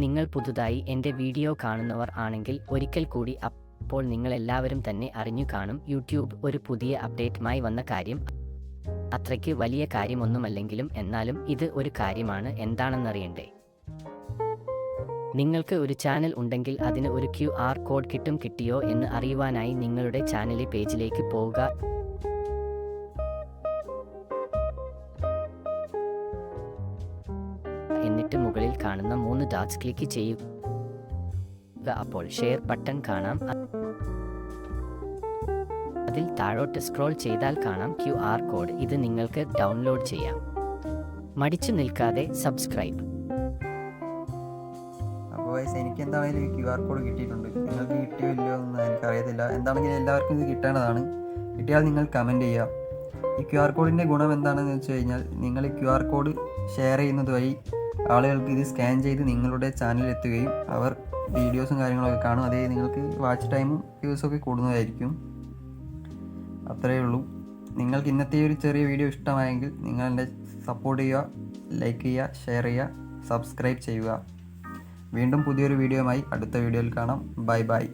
നിങ്ങൾ പുതുതായി എൻ്റെ വീഡിയോ കാണുന്നവർ ആണെങ്കിൽ ഒരിക്കൽ കൂടി അപ്പോൾ നിങ്ങളെല്ലാവരും തന്നെ അറിഞ്ഞു കാണും, യൂട്യൂബ് ഒരു പുതിയ അപ്ഡേറ്റുമായി വന്ന കാര്യം അത്രയ്ക്ക് വലിയ കാര്യമൊന്നുമല്ലെങ്കിലും എന്നാലും ഇത് ഒരു കാര്യമാണ്. എന്താണെന്നറിയണ്ടേ? നിങ്ങൾക്ക് ഒരു ചാനൽ ഉണ്ടെങ്കിൽ അതിന് ഒരു QR കോഡ് കിട്ടിയോ എന്ന് അറിയുവാനായി നിങ്ങളുടെ ചാനലിലെ പേജിലേക്ക് പോവുക. എന്നിട്ട് മുകളിൽ കാണുന്ന 3 ഡോട്ട്സ് ക്ലിക്ക് ചെയ്യുക. അപ്പോൾ ഷെയർ ബട്ടൺ കാണാം. അതിൽ താഴോട്ട് സ്ക്രോൾ ചെയ്താൽ കാണാം QR കോഡ്. ഇത് നിങ്ങൾക്ക് ഡൗൺലോഡ് ചെയ്യാം. മടിച്ചു നിൽക്കാതെ സബ്സ്ക്രൈബ്. അപ്പോൾ എനിക്ക് എന്താണെങ്കിലും QR കോഡ് കിട്ടിയിട്ടുണ്ട്. നിങ്ങൾക്ക് കിട്ടിയോ ഇല്ലയോ എന്ന് എനിക്കറിയത്തില്ല. എന്താണെങ്കിലും എല്ലാവർക്കും ഇത് കിട്ടേണ്ടതാണ്. കിട്ടിയാൽ നിങ്ങൾ കമൻറ്റ് ചെയ്യുക. ഈ QR കോഡിൻ്റെ ഗുണം എന്താണെന്ന് വെച്ച് കഴിഞ്ഞാൽ, നിങ്ങൾ ഈ QR കോഡ് ഷെയർ ചെയ്യുന്നത് വഴി ആളുകൾക്ക് ഇത് സ്കാൻ ചെയ്ത് നിങ്ങളുടെ ചാനലിൽ എത്തുകയും അവർ വീഡിയോസും കാര്യങ്ങളൊക്കെ കാണും. അതേ നിങ്ങൾക്ക് വാച്ച് ടൈമും വ്യൂസൊക്കെ കൂടുന്നതായിരിക്കും. അത്രയേ ഉള്ളൂ. നിങ്ങൾക്ക് ഇന്നത്തെ ഒരു ചെറിയ വീഡിയോ ഇഷ്ടമായെങ്കിൽ നിങ്ങൾ എന്നെ സപ്പോർട്ട് ചെയ്യുക, ലൈക്ക് ചെയ്യുക, ഷെയർ ചെയ്യുക, സബ്സ്ക്രൈബ് ചെയ്യുക. വീണ്ടും പുതിയൊരു വീഡിയോയുമായി അടുത്ത വീഡിയോയിൽ കാണാം. Bye bye.